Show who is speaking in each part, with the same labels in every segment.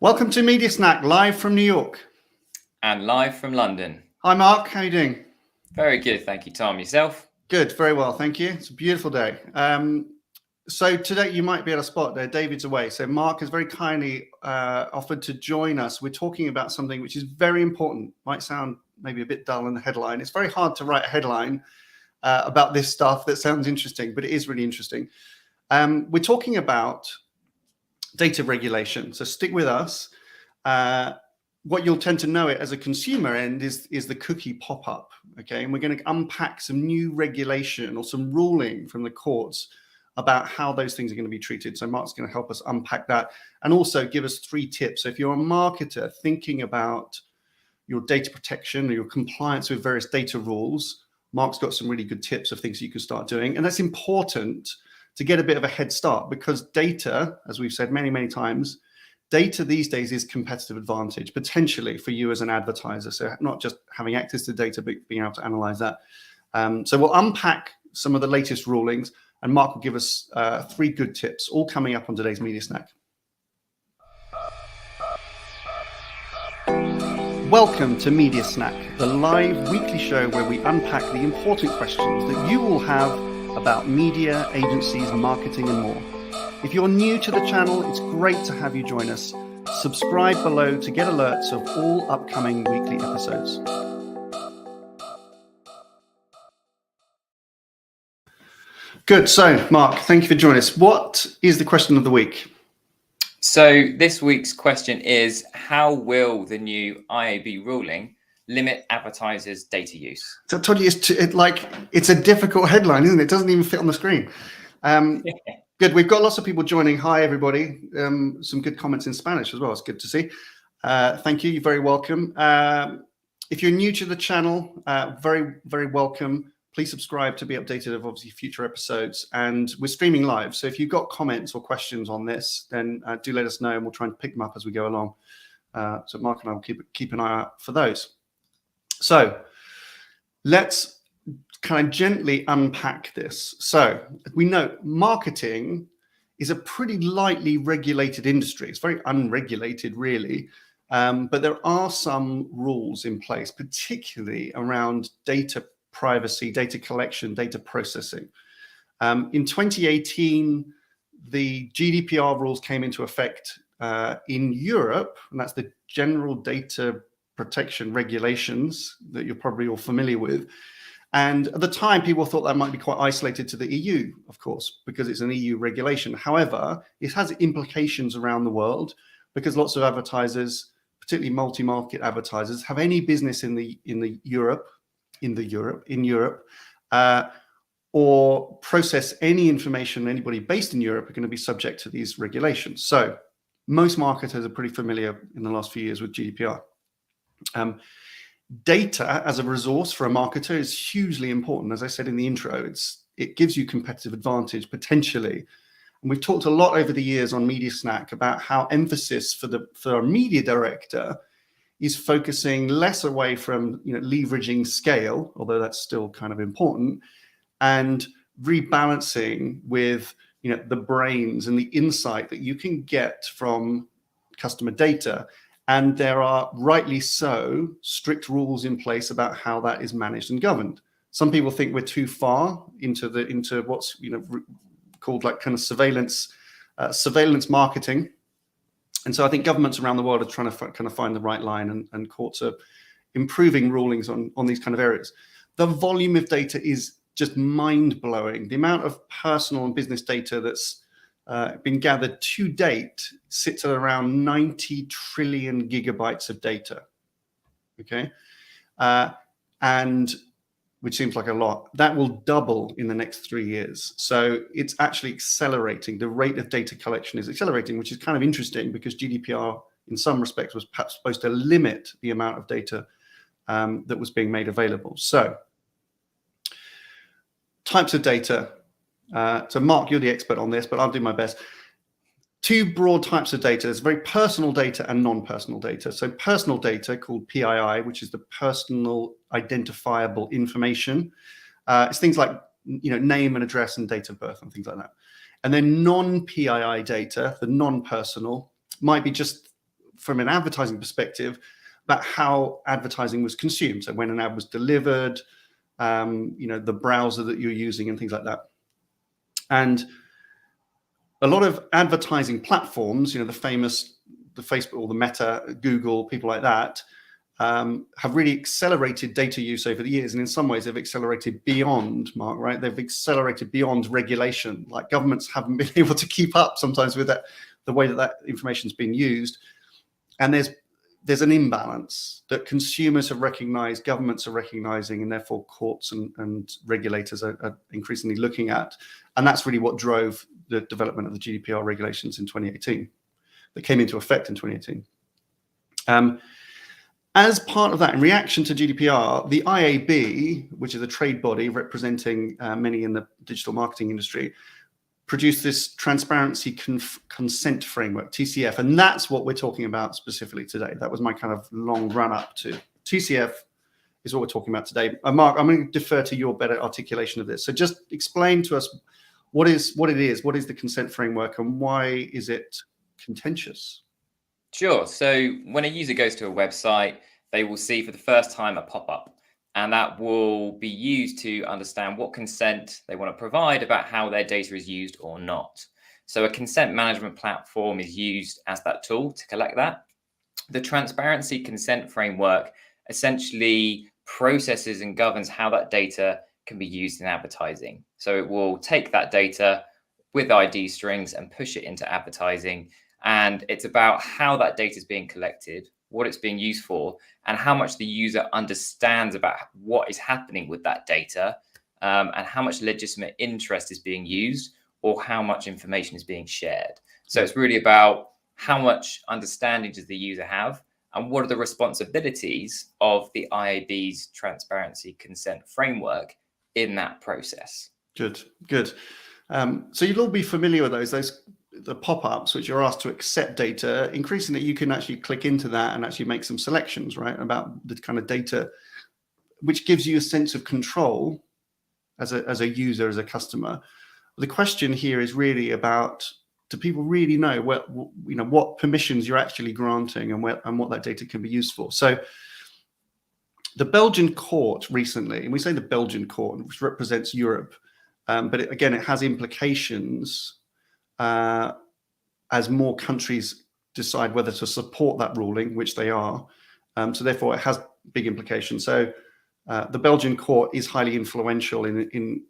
Speaker 1: Welcome to Media Snack, live from New York.
Speaker 2: And live from London.
Speaker 1: Hi, Mark. How are you doing?
Speaker 2: Very good. Thank you, Tom. Yourself?
Speaker 1: Good. Very well. Thank you. It's a beautiful day. So today you might be at a spot there. David's away. So Mark has very kindly offered to join us. We're talking about something which is very important. Might sound maybe a bit dull in the headline. It's very hard to write a headline about this stuff that sounds interesting, but it is really interesting. We're talking about data regulation. So stick with us. What you'll tend to know it as a consumer end is the cookie pop-up, okay? And we're going to unpack some new regulation or some ruling from the courts about how those things are going to be treated. So Mark's going to help us unpack that and also give us 3 tips. So if you're a marketer thinking about your data protection or your compliance with various data rules, Mark's got some really good tips of things you can start doing. And that's important to get a bit of a head start, because data, as we've said many, many times, data these days is competitive advantage, potentially for you as an advertiser. So not just having access to data, but being able to analyze that. So we'll unpack some of the latest rulings, and Mark will give us 3 good tips, all coming up on today's Media Snack. Welcome to Media Snack, the live weekly show where we unpack the important questions that you will have about media, agencies, marketing, and more. If you're new to the channel, it's great to have you join us. Subscribe below to get alerts of all upcoming weekly episodes. Good. So, Mark, thank you for joining us. What is the question of the week?
Speaker 2: So this week's question is, how will the new IAB ruling limit advertisers' data use?
Speaker 1: So I told you it's a difficult headline, isn't it? It doesn't even fit on the screen. Good. We've got lots of people joining. Hi, everybody. Some good comments in Spanish as well. It's good to see. Thank you. You're very welcome. If you're new to the channel, very, very welcome. Please subscribe to be updated of obviously future episodes. And we're streaming live. So if you've got comments or questions on this, then do let us know and we'll try and pick them up as we go along. So Mark and I will keep an eye out for those. So let's kind of gently unpack this. So we know marketing is a pretty lightly regulated industry. It's very unregulated, really. But there are some rules in place, particularly around data privacy, data collection, data processing. In 2018, the GDPR rules came into effect in Europe, and that's the General Data Protection Regulations that you're probably all familiar with. And at the time, people thought that might be quite isolated to the EU, of course, because it's an EU regulation. However, it has implications around the world because lots of advertisers, particularly multi-market advertisers, have any business in Europe, or process any information. Anybody based in Europe are going to be subject to these regulations. So most marketers are pretty familiar in the last few years with GDPR. Data as a resource for a marketer is hugely important. As I said in the intro, it gives you competitive advantage potentially. And we've talked a lot over the years on Media Snack about how emphasis for a media director is focusing less away from leveraging scale, although that's still kind of important, and rebalancing with the brains and the insight that you can get from customer data. And there are, rightly so, strict rules in place about how that is managed and governed. Some people think we're too far into what's called like kind of surveillance marketing. And so I think governments around the world are trying to kind of find the right line, and courts are improving rulings on these kind of areas. The volume of data is just mind-blowing. The amount of personal and business data that's been gathered to date sits at around 90 trillion gigabytes of data, okay? And which seems like a lot. That will double in the next 3 years. So it's actually accelerating. The rate of data collection is accelerating, which is kind of interesting because GDPR, in some respects, was perhaps supposed to limit the amount of data that was being made available. So types of data. So Mark, you're the expert on this, but I'll do my best. 2 broad types of data. There's very personal data and non-personal data. So personal data, called PII, which is the personal identifiable information. It's things like name and address and date of birth and things like that. And then non-PII data, the non-personal, might be just from an advertising perspective about how advertising was consumed. So when an ad was delivered, the browser that you're using and things like that. And a lot of advertising platforms, the Facebook or the Meta, Google, people like that, have really accelerated data use over the years. And in some ways, they've accelerated beyond, Mark, right? They've accelerated beyond regulation. Like governments haven't been able to keep up sometimes with that, the way that information is being used. And there's an imbalance that consumers have recognized, governments are recognizing, and therefore courts and regulators are increasingly looking at. And that's really what drove the development of the GDPR regulations in 2018 that came into effect in 2018. As part of that, in reaction to GDPR, the IAB, which is a trade body representing many in the digital marketing industry, produced this transparency consent framework, TCF, and that's what we're talking about specifically today. That was my kind of long run up to. TCF is what we're talking about today. Mark, I'm going to defer to your better articulation of this. So just explain to us what it is, what is the consent framework, and why is it contentious?
Speaker 2: Sure. So when a user goes to a website, they will see for the first time a pop-up, and that will be used to understand what consent they want to provide about how their data is used or not. So a consent management platform is used as that tool to collect that. The transparency consent framework essentially processes and governs how that data can be used in advertising. So it will take that data with ID strings and push it into advertising. And it's about how that data is being collected, what it's being used for, and how much the user understands about what is happening with that data, and how much legitimate interest is being used or how much information is being shared. So it's really about how much understanding does the user have and what are the responsibilities of the IAB's transparency consent framework in that process.
Speaker 1: Good. So you'll all be familiar with the pop-ups, which you're asked to accept data. Increasingly, you can actually click into that and actually make some selections, right, about the kind of data, which gives you a sense of control as a user, as a customer. The question here is really about, do people really know what permissions you're actually granting and what that data can be used for? So the Belgian court recently, and we say the Belgian court, which represents Europe, but it has implications as more countries decide whether to support that ruling, which they are. So therefore, it has big implications. So the Belgian court is highly influential in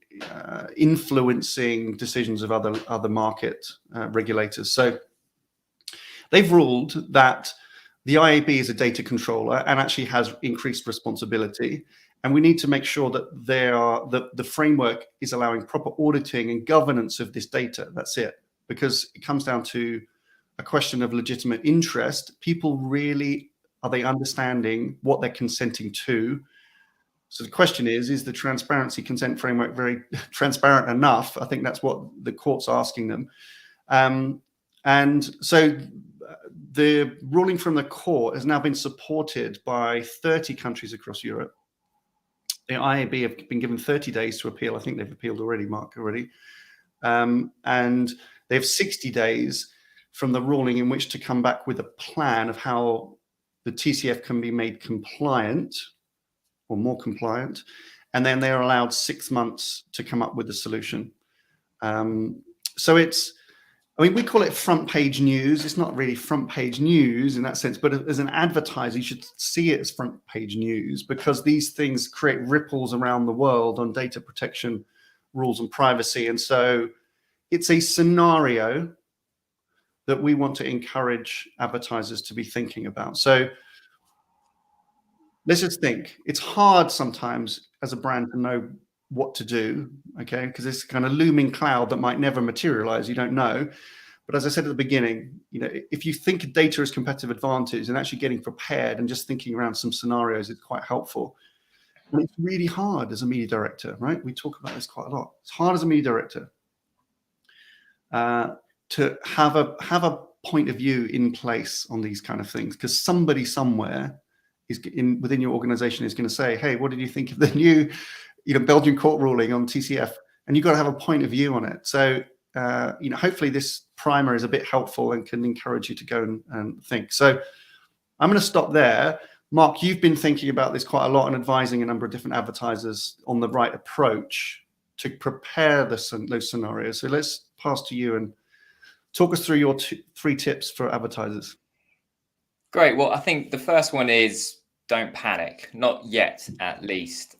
Speaker 1: influencing decisions of other market regulators. So they've ruled that the IAB is a data controller and actually has increased responsibility. And we need to make sure that the framework is allowing proper auditing and governance of this data. That's it. Because it comes down to a question of legitimate interest. People really, are they understanding what they're consenting to? So the question is the transparency consent framework very transparent enough? I think that's what the court's asking them. And so the ruling from the court has now been supported by 30 countries across Europe. The IAB have been given 30 days to appeal. I think they've appealed already, Mark, already. And they have 60 days from the ruling in which to come back with a plan of how the TCF can be made compliant or more compliant. And then they're allowed 6 months to come up with a solution. So we call it front page news. It's not really front page news in that sense, but as an advertiser, you should see it as front page news because these things create ripples around the world on data protection rules and privacy. And so it's a scenario that we want to encourage advertisers to be thinking about. So let's just think. It's hard sometimes as a brand to know what to do, okay? Because it's kind of looming cloud that might never materialize. You don't know. But as I said at the beginning, if you think data is competitive advantage and actually getting prepared and just thinking around some scenarios is quite helpful. And it's really hard as a media director, right? We talk about this quite a lot. It's hard as a media director to have a point of view in place on these kind of things, because somebody somewhere within your organization is going to say, hey, what did you think of the new Belgian court ruling on TCF? And you've got to have a point of view on it. So hopefully this primer is a bit helpful and can encourage you to go and think. So I'm going to stop there. Mark, you've been thinking about this quite a lot and advising a number of different advertisers on the right approach to prepare those scenarios. So let's pass to you and talk us through your 3 tips for advertisers.
Speaker 2: Great. Well, I think the first one is don't panic, not yet, at least.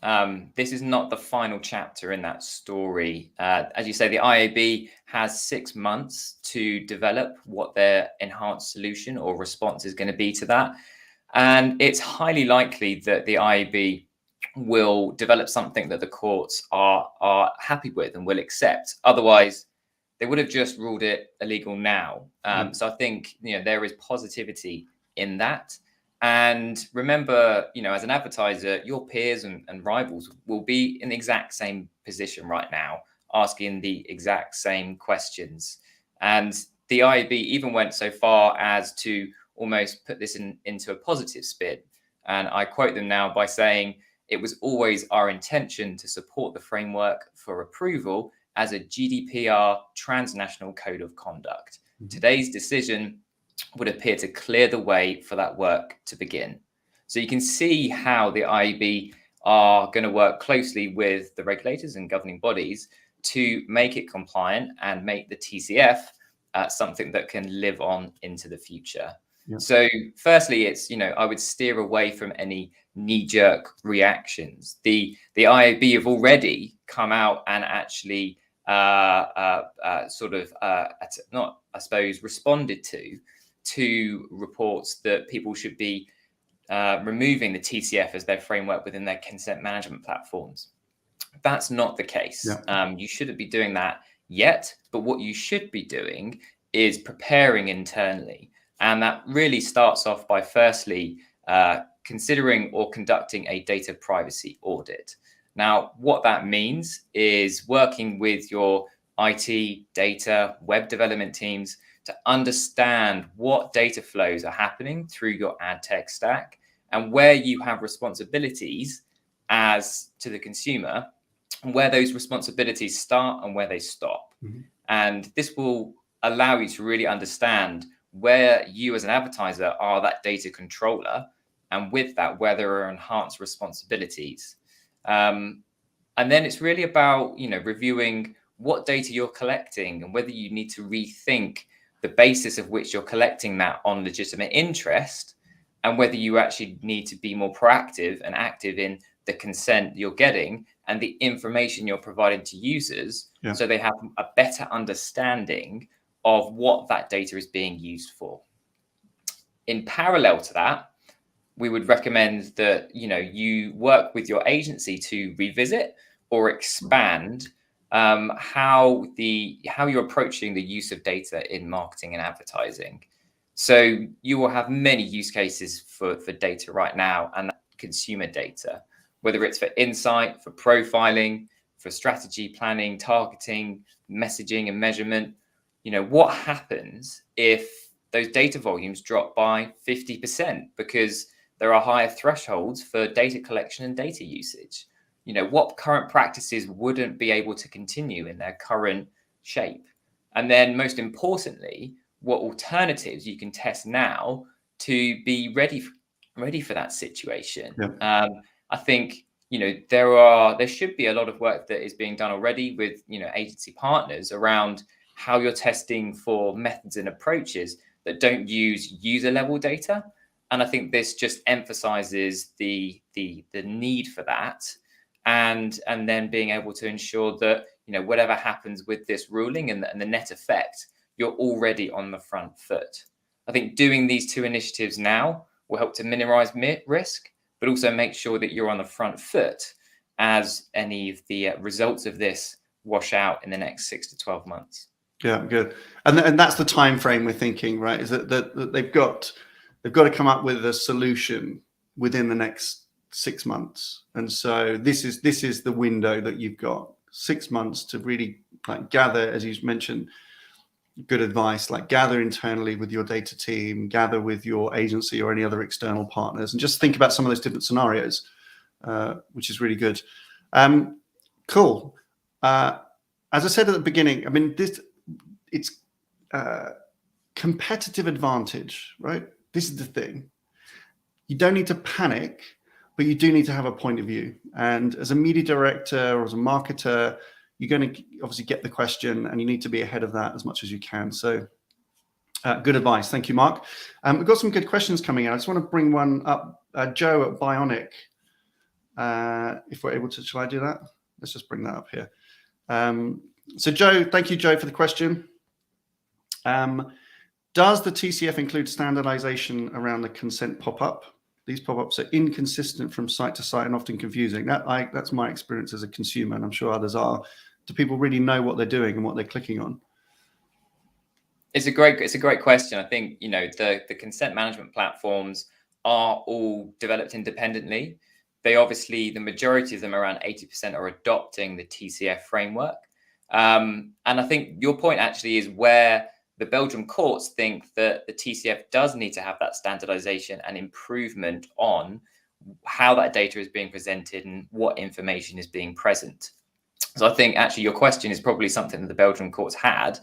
Speaker 2: This is not the final chapter in that story. As you say, the IAB has 6 months to develop what their enhanced solution or response is going to be to that. And it's highly likely that the IAB will develop something that the courts are happy with and will accept. Otherwise, they would have just ruled it illegal now. So I think there is positivity in that. And remember, as an advertiser, your peers and rivals will be in the exact same position right now, asking the exact same questions. And the IAB even went so far as to almost put this into a positive spin. And I quote them now by saying, "It was always our intention to support the framework for approval as a GDPR transnational code of conduct. Today's decision would appear to clear the way for that work to begin." So you can see how the IAB are going to work closely with the regulators and governing bodies to make it compliant and make the TCF something that can live on into the future. Yeah. So firstly, it's, I would steer away from any knee-jerk reactions. The IAB have already come out and actually responded to reports that people should be removing the TCF as their framework within their consent management platforms. That's not the case. Yeah. You shouldn't be doing that yet, but what you should be doing is preparing internally. And that really starts off by firstly considering or conducting a data privacy audit. Now, what that means is working with your IT, data, web development teams to understand what data flows are happening through your ad tech stack and where you have responsibilities as to the consumer, and where those responsibilities start and where they stop. Mm-hmm. And this will allow you to really understand where you as an advertiser are that data controller, and with that, where there are enhanced responsibilities. And then it's really about, reviewing what data you're collecting and whether you need to rethink the basis of which you're collecting that on legitimate interest, and whether you actually need to be more proactive and active in the consent you're getting and the information you're providing to users, so they have a better understanding of what that data is being used for. In parallel to that, we would recommend that you work with your agency to revisit or expand how you're approaching the use of data in marketing and advertising. So you will have many use cases for data right now, and consumer data, whether it's for insight, for profiling, for strategy planning, targeting, messaging and measurement. What happens if those data volumes drop by 50% because there are higher thresholds for data collection and data usage? What current practices wouldn't be able to continue in their current shape? And then most importantly, what alternatives you can test now to be ready for that situation? Yeah. I think, there should be a lot of work that is being done already with, agency partners around how you're testing for methods and approaches that don't use user level data. And I think this just emphasizes the need for that. And then being able to ensure that, whatever happens with this ruling and the net effect, you're already on the front foot. I think doing these 2 initiatives now will help to minimize risk, but also make sure that you're on the front foot as any of the results of this wash out in the next 6 to 12 months.
Speaker 1: Yeah, good. And that's the time frame we're thinking, right? Is that they've got to come up with a solution within the next 6 months. And so this is the window that you've got, 6 months to really gather, as you mentioned, good advice, gather internally with your data team, gather with your agency or any other external partners, and just think about some of those different scenarios, which is really good. Cool. As I said at the beginning, I mean, it's competitive advantage, right? This is the thing. you don't need to panic, but you do need to have a point of view. And as a media director or as a marketer, you're going to obviously get the question, and you need to be ahead of that as much as you can. So good advice. Thank you, Mark. We've got some good questions coming in. I just want to bring one up. Joe at Bionic, if we're able to, shall I do that? Let's just bring that up here. So Joe, thank you, Joe, for the question. Does the TCF include standardization around the consent pop-up? These pop-ups are inconsistent from site to site and often confusing. That's my experience as a consumer, and I'm sure others are. Do people really know what they're doing and what they're clicking on?
Speaker 2: It's a great question. I think, you know, the consent management platforms are all developed independently. They obviously, the majority of them, around 80%, are adopting the TCF framework. And I think your point actually is where the Belgian courts think that the TCF does need to have that standardization and improvement on how that data is being presented and what information is being present. So I think actually your question is probably something that the Belgian courts had,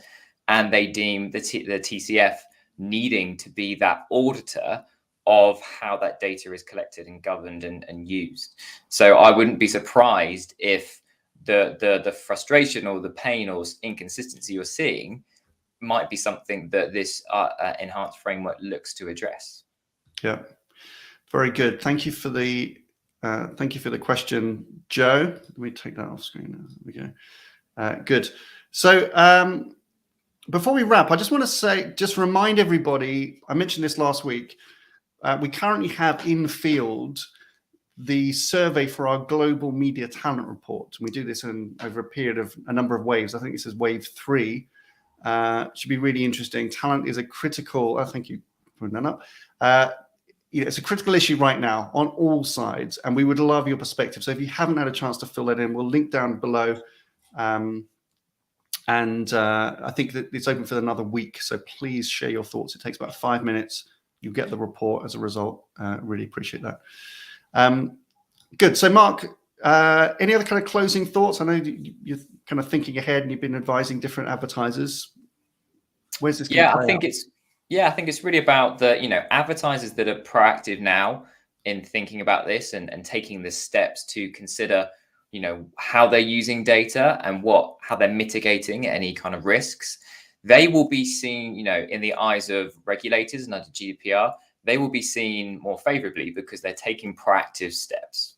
Speaker 2: and they deem the TCF needing to be that auditor of how that data is collected and governed and used. So I wouldn't be surprised if the frustration or the pain or inconsistency you're seeing might be something that this enhanced framework looks to address. Yeah,
Speaker 1: very good. Thank you for the question, Joe. Let me take that off screen. There we go. Good. So before we wrap, I just want to just remind everybody. I mentioned this last week. We currently have in field the survey for our global media talent report. And we do this over a period of a number of waves. I think this is wave 3. Should be really interesting. Talent is a critical, thank you for putting that up. It's a critical issue right now on all sides, and we would love your perspective. So if you haven't had a chance to fill that in, we'll link down below. And I think that it's open for another week. So please share your thoughts. It takes about 5 minutes. You get the report as a result. Really appreciate that. Good. So Mark, any other kind of closing thoughts? I know you're kind of thinking ahead and you've been advising different advertisers. Where's this going to play out?
Speaker 2: I think it's really about the, you know, advertisers that are proactive now in thinking about this and taking the steps to consider, you know, how they're using data and how they're mitigating any kind of risks. They will be seen, you know, in the eyes of regulators and under GDPR, they will be seen more favorably because they're taking proactive steps.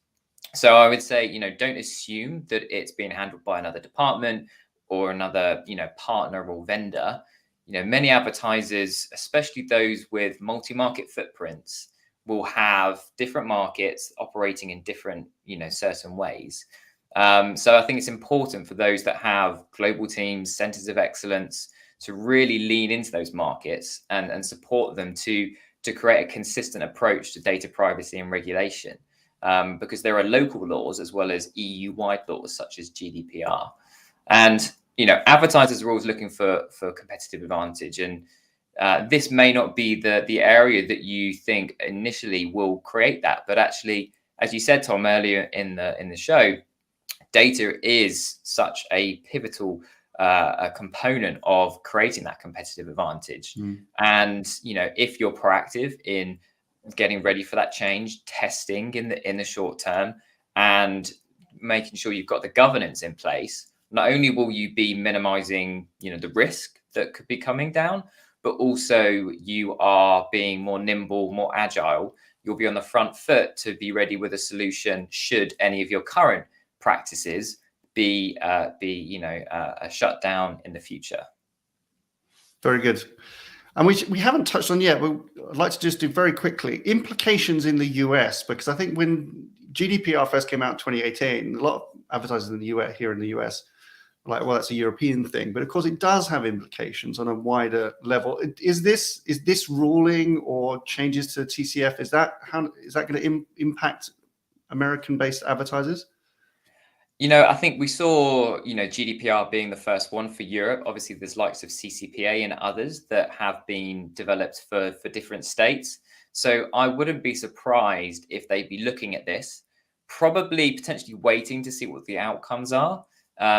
Speaker 2: So I would say, you know, don't assume that it's being handled by another department or another, you know, partner or vendor. You know, many advertisers, especially those with multi-market footprints, will have different markets operating in different, you know, certain ways. So I think it's important for those that have global teams, centers of excellence, to really lean into those markets and support them to create a consistent approach to data privacy and regulation. Because there are local laws as well as EU-wide laws such as GDPR. And, you know, advertisers are always looking for competitive advantage. And this may not be the area that you think initially will create that. But actually, as you said, Tom, earlier in the show, data is such a pivotal a component of creating that competitive advantage. And, you know, if you're proactive in getting ready for that change, testing in the short term, and making sure you've got the governance in place, not only will you be minimizing, you know, the risk that could be coming down, but also you are being more nimble, more agile. You'll be on the front foot to be ready with a solution should any of your current practices be shut down in the future.
Speaker 1: Very good. And we haven't touched on yet, but I'd like to just do very quickly implications in the US, because I think when GDPR first came out in 2018, a lot of advertisers in the US, here in the US, were like, well, that's a European thing. But of course, it does have implications on a wider level. Is this ruling or changes to TCF, is that going to impact American-based advertisers?
Speaker 2: You know, I think we saw, you know, GDPR being the first one for Europe. Obviously, there's likes of CCPA and others that have been developed for different states. So I wouldn't be surprised if they'd be looking at this, probably potentially waiting to see what the outcomes are,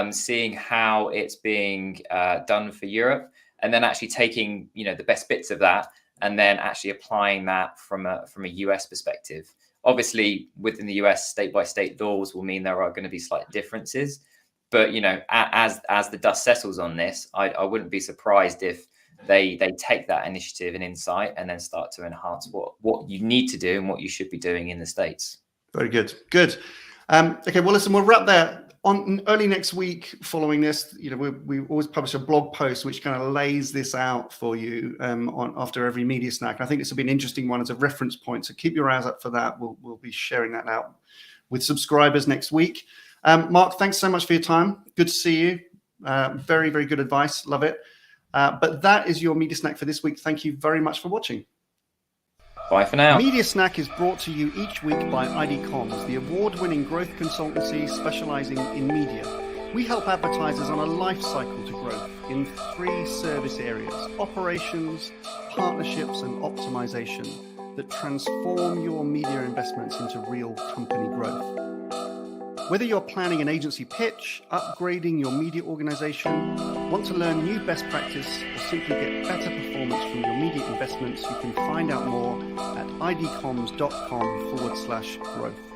Speaker 2: seeing how it's being done for Europe, and then actually taking, you know, the best bits of that and then actually applying that from a US perspective. Obviously, within the US, state by state laws will mean there are going to be slight differences. But, you know, as the dust settles on this, I wouldn't be surprised if they take that initiative and insight and then start to enhance what you need to do and what you should be doing in the States.
Speaker 1: Very good. Good. Okay, well, listen, we'll wrap there. On early next week following this, you know, we always publish a blog post which kind of lays this out for you after every media snack. I think this will be an interesting one as a reference point. So keep your eyes up for that. We'll be sharing that out with subscribers next week. Mark, thanks so much for your time. Good to see you. Very, very good advice. Love it. But that is your media snack for this week. Thank you very much for watching.
Speaker 2: Bye for now.
Speaker 1: Media Snack is brought to you each week by ID Comms, the award-winning growth consultancy specializing in media. We help advertisers on a life cycle to growth in 3 service areas: operations, partnerships, and optimization that transform your media investments into real company growth. Whether you're planning an agency pitch, upgrading your media organization, want to learn new best practice, or simply get better performance from your media investments, you can find out more at idcomms.com/growth.